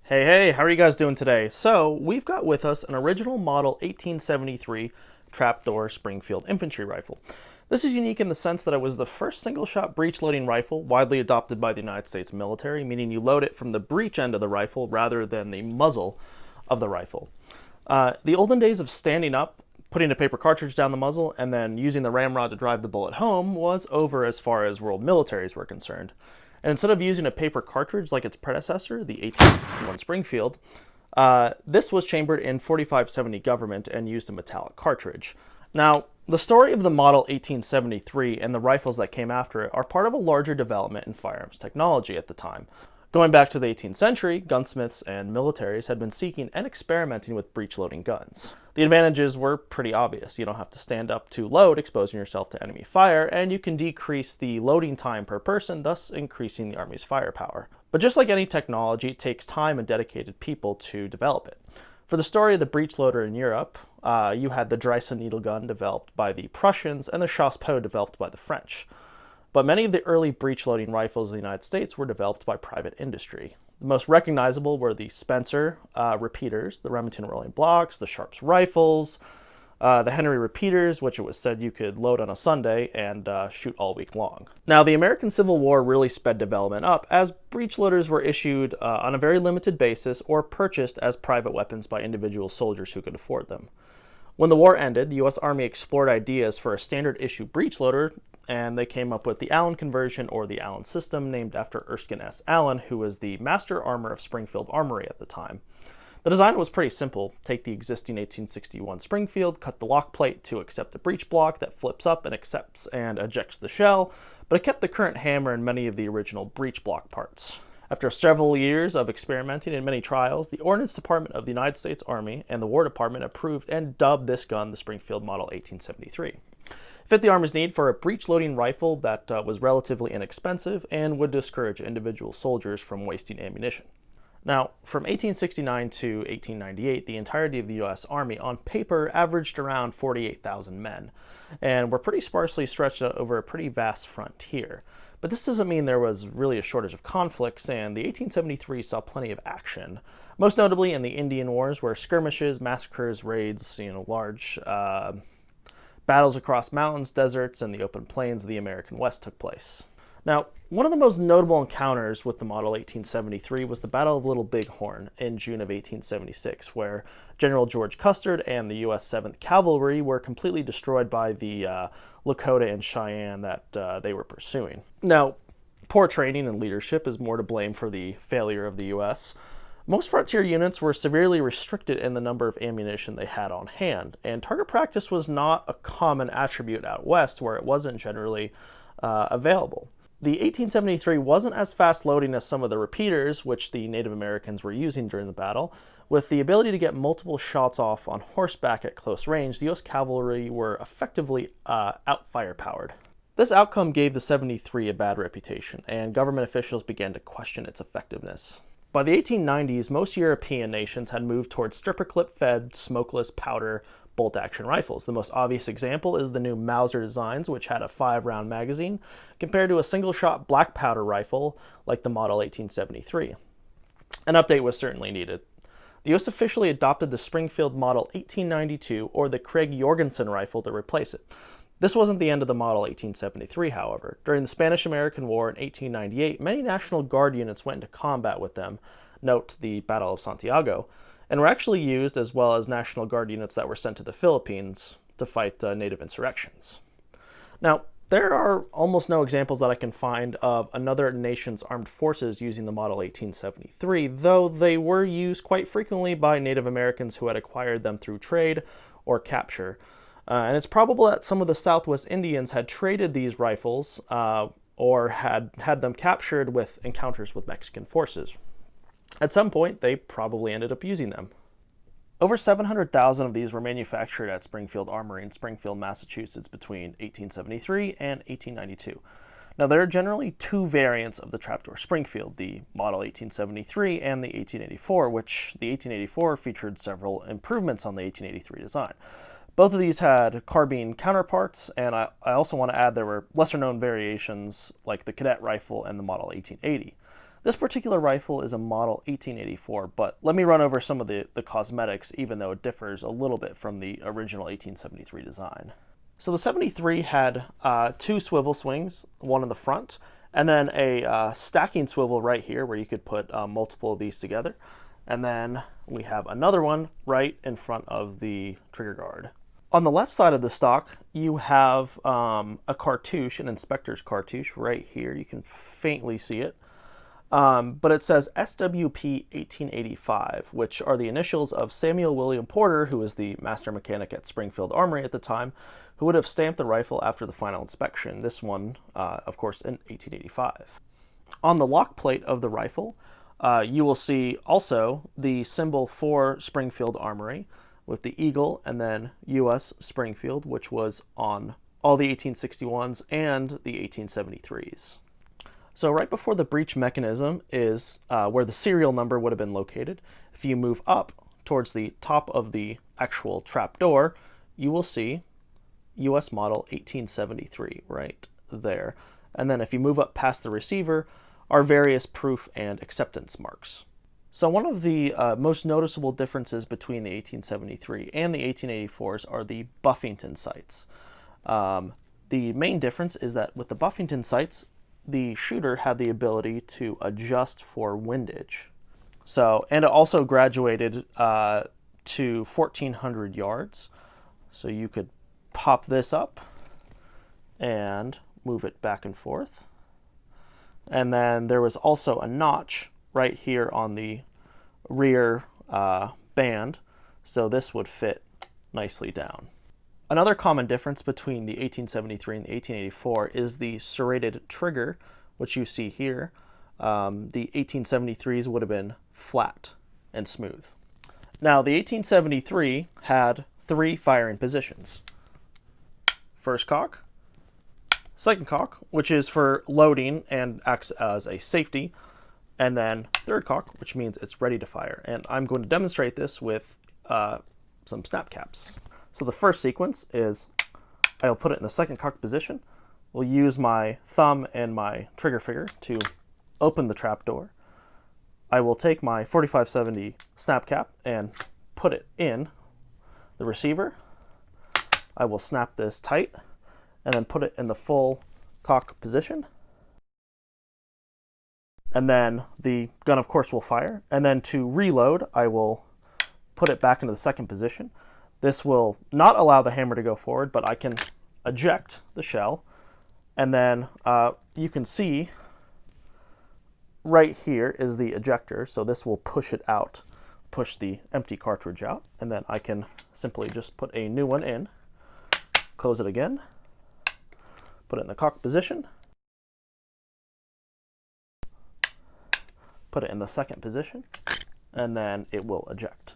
Hey, how are you guys doing today? So, we've got with us an original model 1873 Trapdoor Springfield infantry rifle. This is unique in the sense that it was the first single-shot breech-loading rifle widely adopted by the United States military, meaning you load it from the breech end of the rifle rather than the muzzle of the rifle. The olden days of standing up, putting a paper cartridge down the muzzle, and then using the ramrod to drive the bullet home was over as far as world militaries were concerned. And instead of using a paper cartridge like its predecessor, the 1861 Springfield, this was chambered in 4570 government and used a metallic cartridge. Now, the story of the Model 1873 and the rifles that came after it are part of a larger development in firearms technology at the time. Going back to the 18th century, gunsmiths and militaries had been seeking and experimenting with breech-loading guns. The advantages were pretty obvious. You don't have to stand up to load, exposing yourself to enemy fire, and you can decrease the loading time per person, thus increasing the Army's firepower. But just like any technology, it takes time and dedicated people to develop it. For the story of the breech loader in Europe, you had the Dreisen needle gun developed by the Prussians and the Chassepot developed by the French. But many of the early breech-loading rifles in the United States were developed by private industry. The most recognizable were the Spencer repeaters, the Remington rolling blocks, the Sharps rifles, the Henry repeaters, which it was said you could load on a Sunday and shoot all week long. Now, the American Civil War really sped development up as breech loaders were issued on a very limited basis or purchased as private weapons by individual soldiers who could afford them. When the war ended, the U.S. Army explored ideas for a standard issue breech loader, and they came up with the Allen conversion, or the Allen system, named after Erskine S. Allen, who was the master armor of Springfield Armory at the time. The design was pretty simple. Take the existing 1861 Springfield, cut the lock plate to accept a breech block that flips up and accepts and ejects the shell, but it kept the current hammer and many of the original breech block parts. After several years of experimenting and many trials, the Ordnance Department of the United States Army and the War Department approved and dubbed this gun the Springfield Model 1873. It fit the Army's need for a breech-loading rifle that was relatively inexpensive and would discourage individual soldiers from wasting ammunition. Now, from 1869 to 1898, the entirety of the U.S. Army on paper averaged around 48,000 men, and were pretty sparsely stretched out over a pretty vast frontier. But this doesn't mean there was really a shortage of conflicts, and the 1873 saw plenty of action, most notably in the Indian Wars, where skirmishes, massacres, raids, large battles across mountains, deserts, and the open plains of the American West took place. Now, one of the most notable encounters with the Model 1873 was the Battle of Little Bighorn in June of 1876, where General George Custer and the U.S. 7th Cavalry were completely destroyed by the Lakota and Cheyenne that they were pursuing. Now, poor training and leadership is more to blame for the failure of the U.S. Most frontier units were severely restricted in the number of ammunition they had on hand, and target practice was not a common attribute out west where it wasn't generally available. The 1873 wasn't as fast loading as some of the repeaters, which the Native Americans were using during the battle. With the ability to get multiple shots off on horseback at close range, the U.S. cavalry were effectively out-firepowered. This outcome gave the 73 a bad reputation, and government officials began to question its effectiveness. By the 1890s, most European nations had moved towards stripper clip-fed, smokeless powder bolt-action rifles. The most obvious example is the new Mauser designs, which had a 5-round magazine, compared to a single-shot black powder rifle like the Model 1873. An update was certainly needed. The U.S. officially adopted the Springfield Model 1892, or the Craig Jorgensen rifle, to replace it. This wasn't the end of the Model 1873, however. During the Spanish-American War in 1898, many National Guard units went into combat with them, note the Battle of Santiago, and were actually used as well as National Guard units that were sent to the Philippines to fight native insurrections. Now, there are almost no examples that I can find of another nation's armed forces using the Model 1873, though they were used quite frequently by Native Americans who had acquired them through trade or capture. And it's probable that some of the Southwest Indians had traded these rifles or had them captured with encounters with Mexican forces. At some point, they probably ended up using them. Over 700,000 of these were manufactured at Springfield Armory in Springfield, Massachusetts between 1873 and 1892. Now, there are generally two variants of the Trapdoor Springfield, the Model 1873 and the 1884, which the 1884 featured several improvements on the 1883 design. Both of these had carbine counterparts, and I also want to add there were lesser-known variations like the Cadet rifle and the Model 1880. This particular rifle is a model 1884, but let me run over some of the cosmetics, even though it differs a little bit from the original 1873 design. So the 73 had 2 swivel swings, one in the front, and then a stacking swivel right here where you could put multiple of these together. And then we have another one right in front of the trigger guard. On the left side of the stock, you have a cartouche, an inspector's cartouche right here. You can faintly see it. But it says SWP 1885, which are the initials of Samuel William Porter, who was the master mechanic at Springfield Armory at the time, who would have stamped the rifle after the final inspection. This one, of course, in 1885. On the lock plate of the rifle, you will see also the symbol for Springfield Armory with the eagle and then U.S. Springfield, which was on all the 1861s and the 1873s. So right before the breech mechanism is where the serial number would have been located. If you move up towards the top of the actual trapdoor, you will see US model 1873 right there. And then if you move up past the receiver are various proof and acceptance marks. So one of the most noticeable differences between the 1873 and the 1884s are the Buffington sights. The main difference is that with the Buffington sights, the shooter had the ability to adjust for windage. So, and it also graduated to 1,400 yards. So you could pop this up and move it back and forth. And then there was also a notch right here on the rear band. So this would fit nicely down. Another common difference between the 1873 and the 1884 is the serrated trigger, which you see here. The 1873s would have been flat and smooth. Now, the 1873 had 3 firing positions. First cock, second cock, which is for loading and acts as a safety, and then third cock, which means it's ready to fire. And I'm going to demonstrate this with some snap caps. So the first sequence is I'll put it in the second cock position. We'll use my thumb and my trigger finger to open the trapdoor. I will take my 4570 snap cap and put it in the receiver. I will snap this tight and then put it in the full cock position. And then the gun, of course, will fire. And then to reload, I will put it back into the second position. This will not allow the hammer to go forward, but I can eject the shell. And then you can see right here is the ejector. So this will push it out, push the empty cartridge out. And then I can simply just put a new one in, close it again, put it in the cock position, put it in the second position, and then it will eject.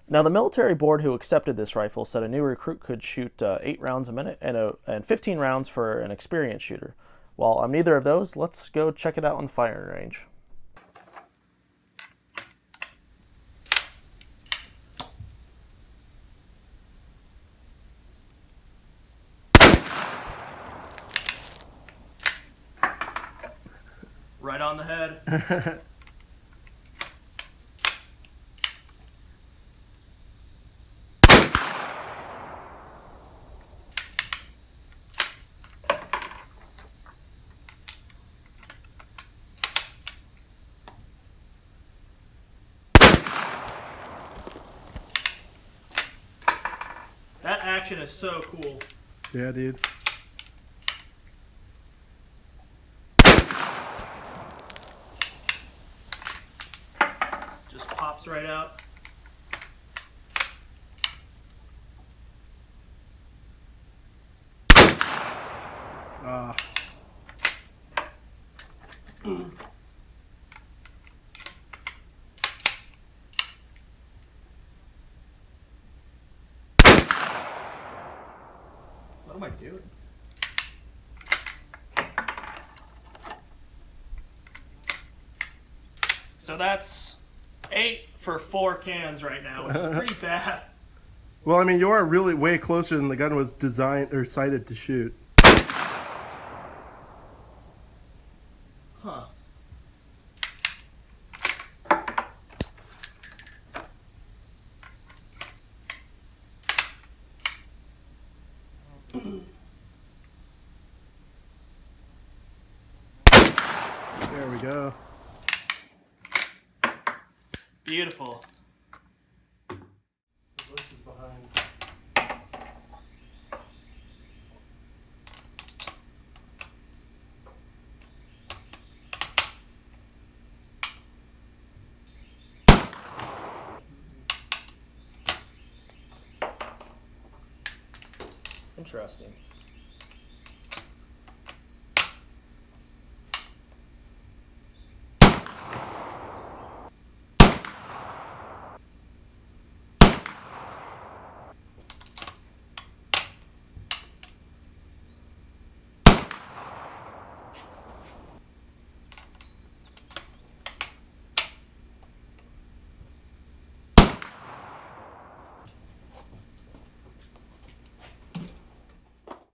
Now, the military board who accepted this rifle said a new recruit could shoot 8 rounds a minute and 15 rounds for an experienced shooter. While I'm neither of those, let's go check it out on the firing range. Right on the head. That action is so cool. Yeah, dude. Just pops right out. What am I doing? So that's 8 for 4 cans right now, which is pretty bad. Well, I mean, you are really way closer than the gun was designed or sighted to shoot. Huh. There we go. Beautiful. Interesting.